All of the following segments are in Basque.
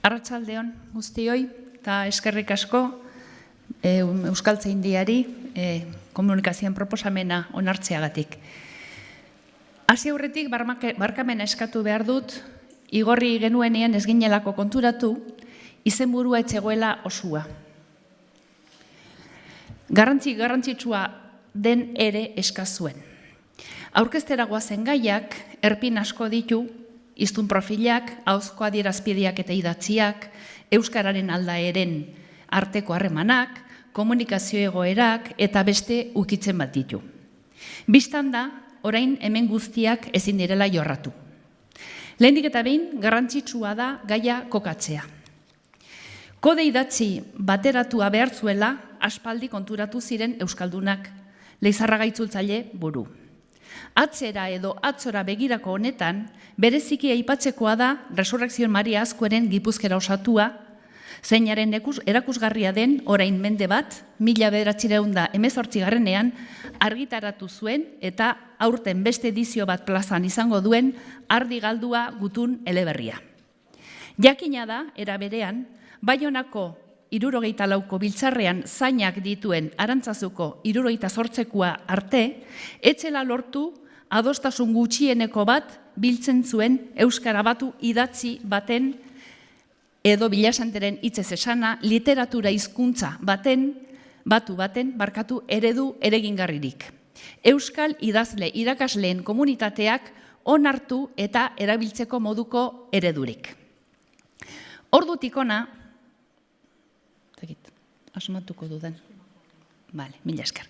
Arratsaldeon guztioi, eta eskerrik asko Euskaltzaindiari komunikazioen proposamena onartzeagatik. Hasi aurretik barkamena eskatu behar dut, igorri genuenean ez ginelako konturatu, izenburua ez zegoela osua. Garrantzitsua den ere eskazuen. Aurkeztera goazen gaiak, erpin asko ditu, hiztun profilak, ahozko adierazpideak eta idatziak, euskararen aldaeren arteko harremanak, komunikazio egoerak eta beste ukitzen bat ditu. Bistan da, orain hemen guztiak ezin direla jorratu. Lehendik eta behin, garrantzitsua da gaia kokatzea. Kode idatzi bateratua behar zuela, aspaldi konturatu ziren euskaldunak, Leizarraga itzultzaile buru. Atzera edo atzora begirako honetan, bereziki aipatzekoa da Resurrekzion Maria Azkueren Gipuzkera osatua, zeinaren erakusgarria den orain mende bat, 1918 argitaratu zuen eta aurten beste edizio bat plazan izango duen Ardi Galdua gutun eleberria. Jakina da, era berean, Baionako 74ko biltzarrean zainak dituen Arantzazuko 78koa arte, etzela lortu adostasun gutxieneko bat biltzen zuen euskara batu idatzi baten edo Bilasanteren hitzez esana literatura hizkuntza batu baten eredu eregingarririk. Euskal idazle irakasleen komunitateak onartu eta erabiltzeko moduko eredurik. Ordutik hona, asmatuko dudan. Bale, mila esker.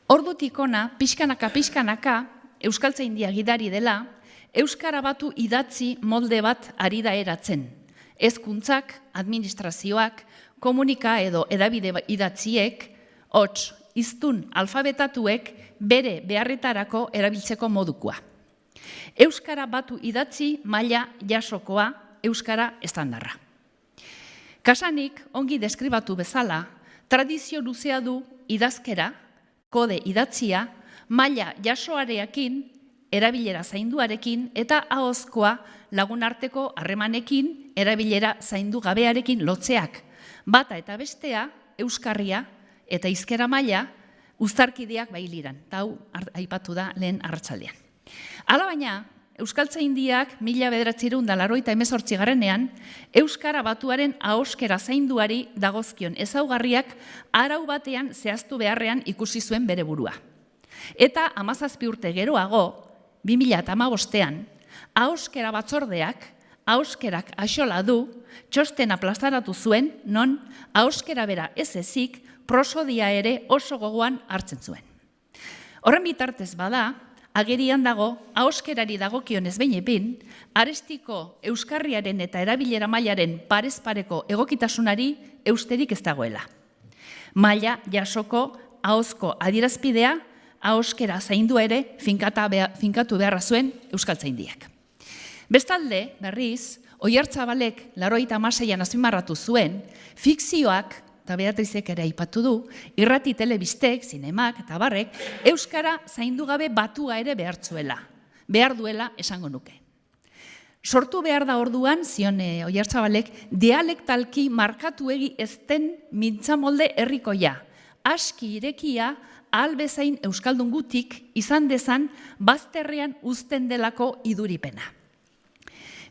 Ordutik hona, pixkanaka, Euskaltzaindia gidari dela, euskara batu idatzi molde bat ari da eratzen. Hezkuntzak, administrazioak, komunika edo edabide idatziek, hots, hiztun alfabetatuek bere beharretarako erabiltzeko modukoa. Euskara batu idatzi maila jasokoa, euskara estandarra. Kasanik, ongi deskribatu bezala, tradizio luzea du idazkera, kode idatzia, maila jasoareakin, erabilera zainduarekin eta ahozkoa lagunarteko harremanekin, erabilera zaindu gabearekin lotzeak. Bata eta bestea, euskarria eta hizkera maila, uztarkideak bailiran. Hau aipatu da lehen arratsaldean. Hala baina, Euskaltzaindiak 1988 euskara batuaren ahoskera zainduari dagozkion ezaugarriak arau batean zehaztu beharrean ikusi zuen bere burua. Eta 17 urte geroago, 2015ean, ahoskera batzordeak, ahoskerak axola du, txostena plazaratu zuen, non ahoskera bera ez ezik, prosodia ere oso gogoan hartzen zuen. Horren bitartez bada, agerian dago, ahoskerari dagokion ezbehin epin, arestiko euskarriaren eta erabilera mailaren parez-pareko egokitasunari eusterik ez dagoela. Maila jasoko ahozko adierazpidea, ahoskera zaindua ere finkatu beharra zuen Euskaltzaindiak. Bestalde, berriz, Oiartzabalek 86an azpimarratu zuen, fikzioak, eta Beatrizek ere aipatu du, irrati telebistek, zinemak eta barrek, euskara zaindu gabe batua ere behartzuela. Behar duela esango nuke. Sortu behar da orduan, zion Oiartzabalek, dialektalki markatu egi ezten mintzamolde herrikoia. Aski irekia, albezain euskaldun gutik izan dezan bazterrean uzten delako iduripena.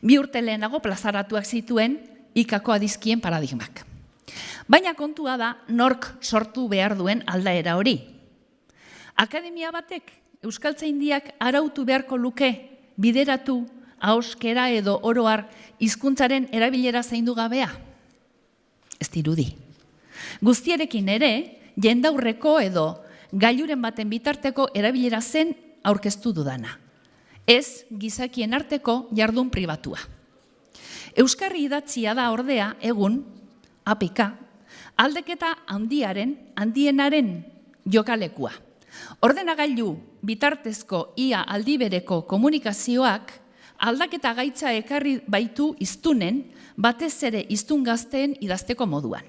2 urte lehenago plazaratuak zituen ikako adizkien paradigmak. Baina kontua da nork sortu behar duen aldaera hori. Akademia batek Euskaltzaindiak arautu beharko luke bideratu ahoskera edo oroar hizkuntzaren erabilera zaindu gabea? Ez dirudi. Guztierekin ere, jendaurreko edo gailuren baten bitarteko erabilera zen aurkeztu dudana. Ez gizakien arteko jardun pribatua. Euskarri idatzia da ordea egun, apika, aldeketa handienaren jokalekua. Ordenagailu bitartezko ia aldibereko komunikazioak aldaketa gaitza ekarri baitu hiztunen, batez ere hiztun gazteen idazteko moduan.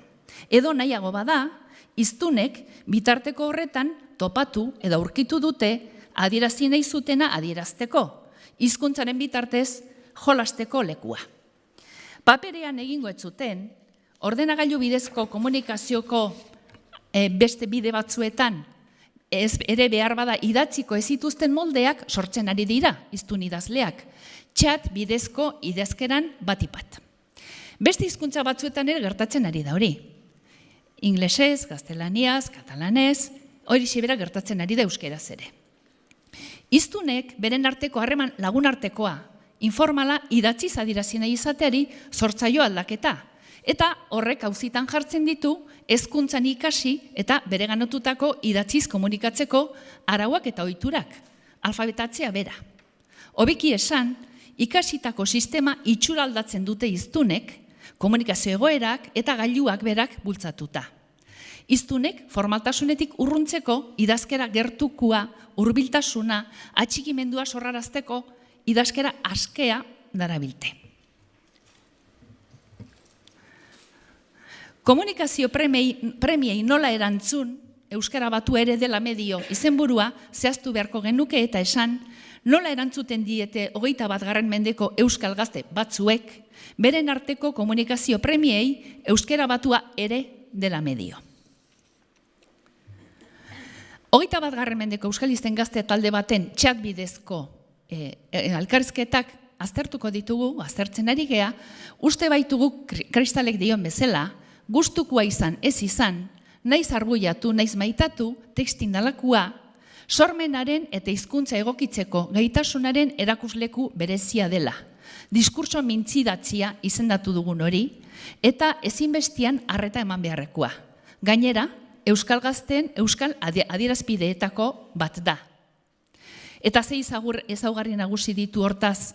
Edo nahiago bada, hiztunek bitarteko horretan topatu edo aurkitu dute adierazi nahi zutena adierazteko, hizkuntzaren bitartez jolasteko lekua. Paperean egingo ez zuten, ordenagailu bidezko komunikazioko beste bide batzuetan, ere behar bada idatziko ez zituzten moldeak sortzen ari dira, hiztun idazleak, txat bidezko idazkeran batipat. Beste hizkuntza batzuetan ere gertatzen ari da hori. Inglesez, gaztelaniaz, katalanez, hori xibera gertatzen ari da euskeraz ere. Hiztunek beren arteko harreman lagunartekoa, informala idatziz adierazi nahi izateari sortzaio aldaketa. Eta horrek auzitan jartzen ditu hezkuntzan ikasi eta bereganatutako idatziz komunikatzeko arauak eta ohiturak, alfabetatzea bera. Hobeki esan, ikasitako sistema itxura aldatzen dute hiztunek, komunikazio egoerak eta gailuak berak bultzatuta. Hiztunek formaltasunetik urruntzeko idazkera gertukua, hurbiltasuna, atxikimendua sorrarazteko idazkera askea darabilte. Komunikazio premiei nola erantzun, euskara batu ere dela medio izenburua zehaztu beharko genuke eta esan, nola erantzuten diete 21. mendeko euskal gazte batzuek, beren arteko komunikazio premiei euskara batua ere dela medio. 21. mendeko euskalisten gazte talde baten txat bidezko elkarrizketak aztertuko ditugu, aztertzen ari gea, uste baitugu kristalek dion bezala, gustukoa izan ez izan, naiz arbuiatu, naiz maitatu, tekstindalakua, sormenaren eta hizkuntza egokitzeko gaitasunaren erakusleku berezia dela. Diskurso mintzidatzia izendatu dugun hori, eta ezinbestian arreta eman beharrekoa. Gainera, euskal gazteen euskal adierazpideetako bat da. Eta ze ezaugarri nagusi ditu hortaz,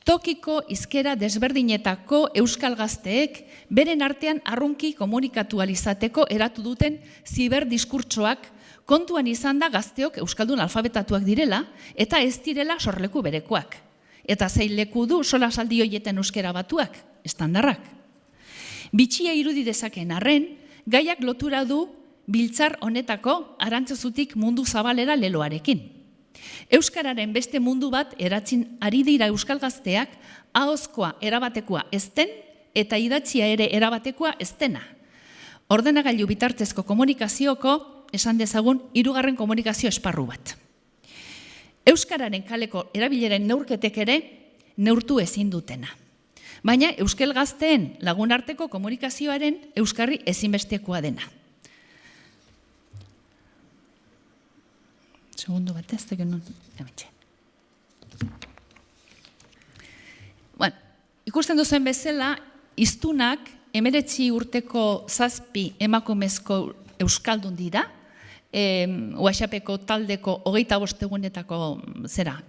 tokiko hizkera desberdinetako euskal gazteek beren artean arrunki komunikatu izateko eratu duten ziberdiskurtsoak kontuan izan da gazteok euskaldun alfabetatuak direla eta ez direla sorleku berekoak. Eta zein leku du solasaldi hoieten euskera batuak, estandarrak. Bitxia irudi dezaken arren, gaiak lotura du biltzar honetako arantzazutik mundu zabalera leloarekin. Euskararen beste mundu bat eratzen ari dira euskal gazteak, ahozkoa erabatekoa ez den eta idatzia ere erabatekoa ez dena. Ordenagailu bitartezko komunikazioko, esan dezagun, 3. komunikazio esparru bat. Euskararen kaleko erabileren neurketek ere neurtu ezin dutena. Baina euskal gazteen lagunarteko komunikazioaren euskarri ezinbestekoa dena. Segundo bat ez da genuen, hementxe. Bueno, ikusten duzen bezala, hiztunak 19 urteko 7 emakumezko euskaldun dira, WhatsAppeko taldeko 25 egunetako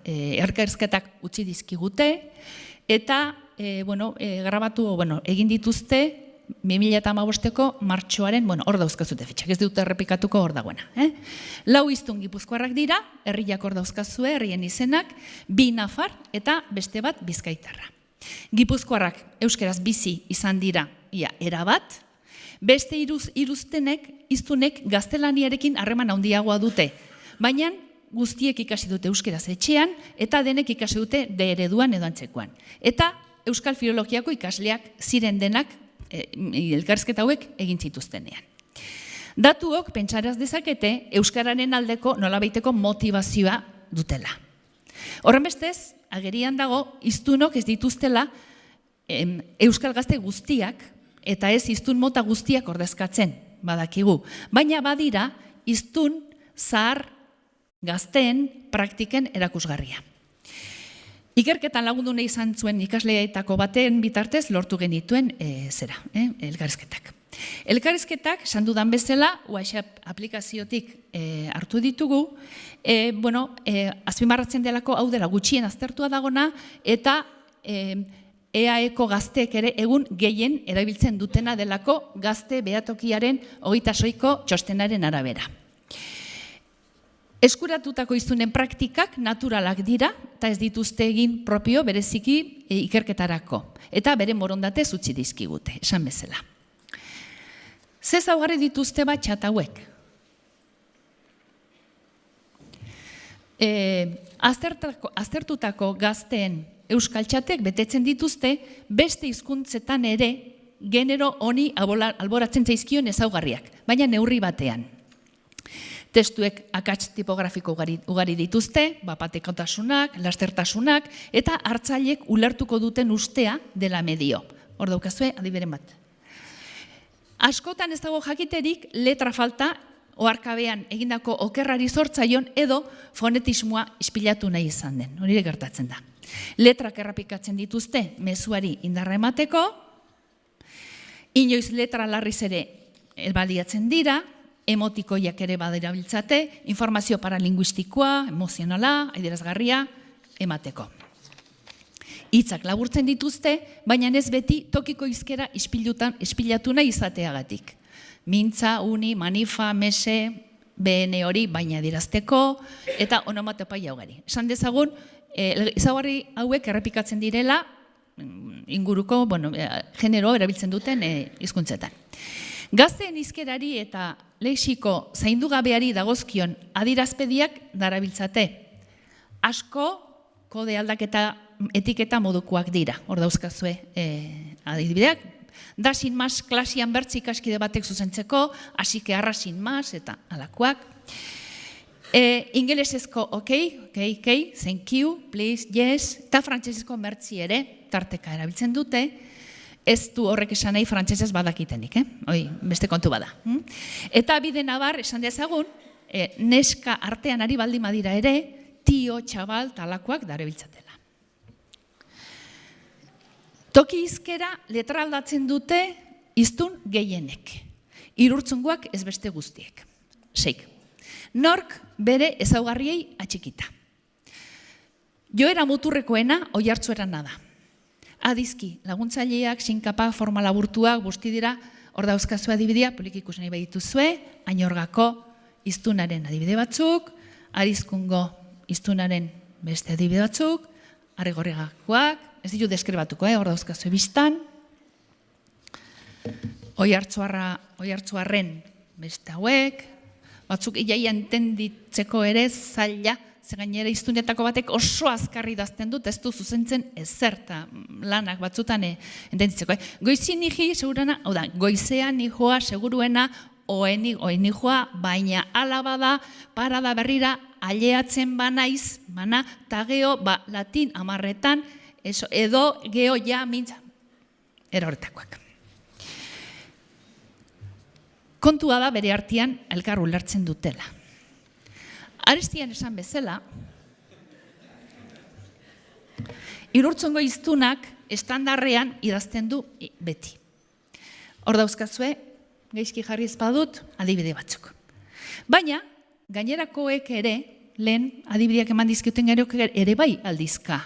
elkarrizketak utzi dizkigute, eta grabatu, egin dituzte 2015ko martxoaren, hor dauzkazute fitxak, ez dute errepikatuko hor dagoena. 4 hiztun gipuzkoarrak dira, herriak hor dauzkazue, herrien izenak, 2 nafar eta beste bat bizkaitarra. Gipuzkoarrak euskeraz bizi izan dira, erabat, beste iruztenek, hiztunek gaztelaniarekin harreman handiagoa dute, baina guztiek ikasi dute euskeraz etxean eta denek ikasi dute D ereduan edo antzekoan. Eta euskal filologiako ikasleak ziren denak elkarrizketa hauek egin zituztenean. Datuok pentsaraz dezakete euskararen aldeko nolabaiteko motivazioa dutela. Horren bestez, agerian dago, hiztunok ez dituztela euskal gazte guztiak eta ez hiztun mota guztiak ordezkatzen, badakigu. Baina badira, hiztun zahar gazteen praktiken erakusgarria. Ikerketan lagundu nahi izan zuen ikasleetako baten bitartez lortu genituen elkarrizketak. Elkarrizketak, esan dudan bezala, WhatsApp aplikaziotik hartu ditugu, azpimarratzen delako hau dela gutxien aztertua dagona, eta EAEko gazteek ere egun gehien erabiltzen dutena delako gazte behatokiaren 26ko txostenaren arabera. Eskuratutako hiztunen praktikak naturalak dira, eta ez dituzte egin propio bereziki ikerketarako, eta bere borondatez utzi dizkigute, esan bezala. Ze ezaugarri dituzte bat txat hauek? Aztertutako gazteen euskaltxatek betetzen dituzte beste hizkuntzetan ere genero honi alboratzen zaizkion ezaugarriak, baina neurri batean. Testuek akats tipografiko ugari dituzte, bapatekotasunak, lastertasunak, eta hartzailek ulertuko duten ustea dela medio. Hor daukazue, adiberen bat. Askotan ez dago jakiterik letra falta, oharkabean egindako okerrari zortzaion edo fonetismoa ispilatu nahi izan den. Hori gertatzen da. Letrak errapikatzen dituzte mezuari indarra emateko, inoiz letra larriz ere baliatzen dira, emotikoiak ere badirabiltzate, informazio paralinguistikoa, emozionala, adierazgarria emateko. Hitzak laburtzen dituzte, baina ez beti tokiko hizkera ispilatu nahi izateagatik. Mintza, uni, manifa, mese, BN hori baina adierazteko eta onomatopeia ugari. Esan dezagun, ezaugarri hauek errepikatzen direla inguruko, genero erabiltzen duten hizkuntzetan. Gazteen hizkerari eta lexiko zaindugabeari dagozkion adierazpediak darabiltzate. Asko kode aldaketa etiketa modukoak dira. Hor dauzkazue adibideak. Da sin mas klasian bertzi ikaskide batek zuzentzeko, asike arra sin mas eta alakoak. Ingelesezko ok, thank you, please, yes, eta frantsesezko bertzi ere tarteka erabiltzen dute. Ez du horrek esan nahi frantsesez badakitenik, beste kontu bada. Eta bide nabar, esan dezagun, neska artean ari baldin badira ere, tio, txabal, talakoak darabiltzatela. Toki hizkera letra aldatzen dute hiztun gehienek. Hirurtzungoak ez beste guztiek. 6. Nork bere ezaugarriei atxikita. Joera muturrekoena oihartzuerana da. Adizki, laguntzaileak, sinkapa, forma laburtuak, guzti dira, hor dauzkazu adibidea, polik ikusen nahi badituzue, Añorgako hiztunaren adibide batzuk, Arizkungo hiztunaren beste adibide batzuk, Arrigorriagakoak, ez ditu deskribatuko, hor dauzkazu ebistan, Oihartzuarren beste hauek, batzuk iaia entenditzeko ere zaila, ze gainera hiztunetako batek oso azkarri idazten dut, ez du zuzentzen ezer, eta lanak batzutan entenditzeko. Goizien niji, segurana, hau da, goizean nijoa, seguruena, oeni joa, baina alaba da, parada berrira, aileatzen banaiz, eta geho, latin amarretan, edo geho ja mintza, era horretakoak. Kontua da bere artean elkar ulertzen dutela. Aristian esan bezala, hirurtzungo hiztunak estandarrean idazten du beti. Hor dauzkazue, gaizki jarri ez badut, adibide batzuk. Baina, gainerakoek ere, lehen adibideak eman dizkuten ere bai aldizka.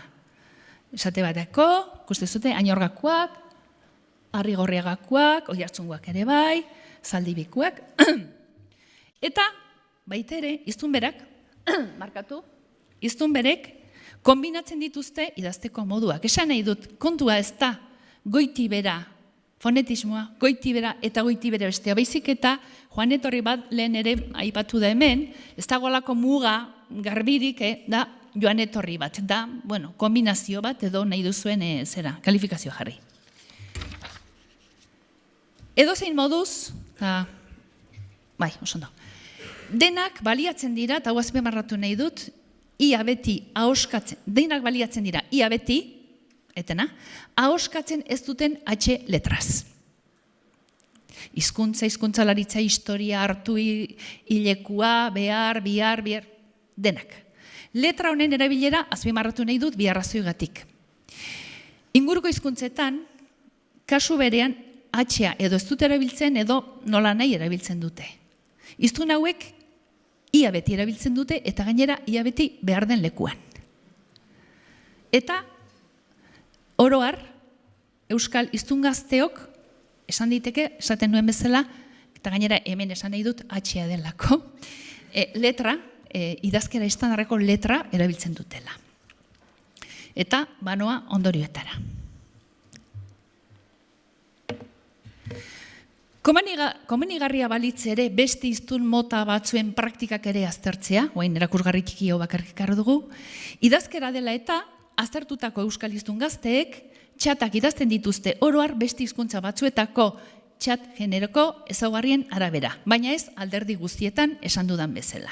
Esate bateko, ikuste Añorgakoak, Arrigorriagakoak, Oihartzungoak ere bai, Zaldibikoak. Eta, baita ere, hiztun berak, markatu, hiztun berek, kombinatzen dituzte idazteko moduak. Esan nahi dut, kontua ez da, goiti bera, fonetismoa, goiti bera eta goiti bera bestea. Baizik eta, joan etorri bat lehen ere aipatu da hemen, ez dagoelako muga garbirik, da joan etorri bat, da, kombinazio bat edo nahi duzuen kalifikazio jarri. Edo zein moduz, bai, oso ondo. Denak baliatzen dira, eta hau azpimarratu nahi dut, ia beti ahoskatzen, denak baliatzen dira, ia beti, etena, ahoskatzen ez duten H letraz. Hizkuntzalaritza, historia, hartu hilekua, behar, bihar, denak. Letra honen erabilera azpimarratu nahi dut bi arrazoigatik. Inguruko hizkuntzetan, kasu berean, H-a edo ez dute erabiltzen edo nola nahi erabiltzen dute. Hiztun hauek ia beti erabiltzen dute eta gainera ia beti behar den lekuan. Eta oro har, euskal hiztun gazteok esan diteke, esaten nuen bezala, eta gainera hemen esan nahi dut H-a delako, letra, idazkera estandarreko letra erabiltzen dutela. Eta banoa ondorioetara. Komenigarria balitz ere beste hiztun mota batzuen praktikak ere aztertzea, oain erakusgarri txiki hau bakarrik ekarri dugu, idazkera dela eta aztertutako euskal hiztun gazteek txatak idazten dituzte oro har beste hizkuntza batzuetako txat generoko ezaugarrien arabera, baina ez alderdi guztietan esan dudan bezala.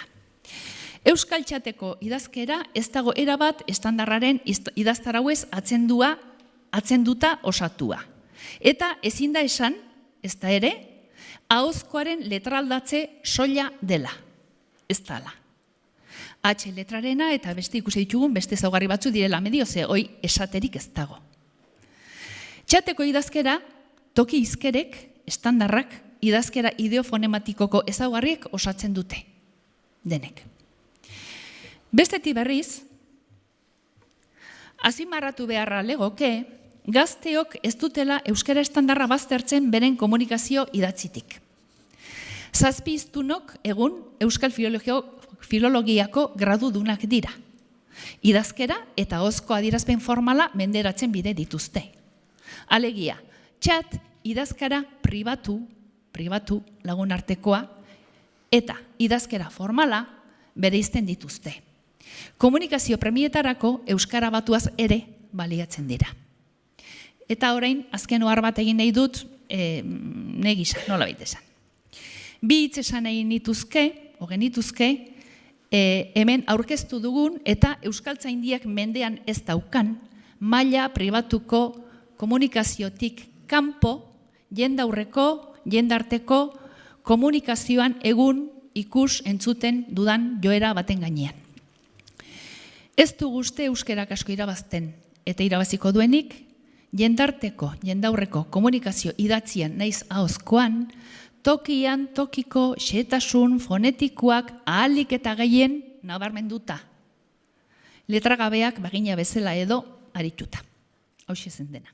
Euskal txateko idazkera ez dago erabat estandarraren idaztarauez atzenduta osatua. Eta ezin da esan, ez da ere, ahozkoaren letraldatze soila dela. Ez dala. H letrarena eta beste ikusi ditugun beste ezaugarri batzu direla medio, ze hoi esaterik ez dago. Txateko idazkera, toki hizkerek, estandarrak, idazkera ideofonematikoko ezaugarriek osatzen dute. Denek. Bestetik berriz, azpimarratu beharra legoke, gazteok ez dutela euskara estandarra baztertzen beren komunikazio idatzitik. 7 hiztunok egun euskal filologiako gradudunak dira. Idazkera eta ahozko adierazpen formala menderatzen bide dituzte. Alegia, txat, idazkara pribatu lagun artekoa, eta idazkera formala bereizten dituzte. Komunikazio premietarako euskara batuaz ere baliatzen dira. Eta orain, azken ohar bat egin nahi dut, negisa, nola baita esan. Bi hitz esan egin genituzke, hemen aurkeztu dugun eta euskaltzaindiak mendean ez daukan, maila pribatuko komunikaziotik kanpo, jendaurreko, jendarteko komunikazioan egun ikus entzuten dudan joera baten gainean. Ez du guzti euskerak asko irabazten eta irabaziko duenik, jendarteko, jendaurreko komunikazio idatzian naiz ahozkoan, tokian tokiko xehetasun fonetikoak ahalik eta gehien nabarmenduta. Letragabeak bagina bezala edo arituta. Hauxe zen dena.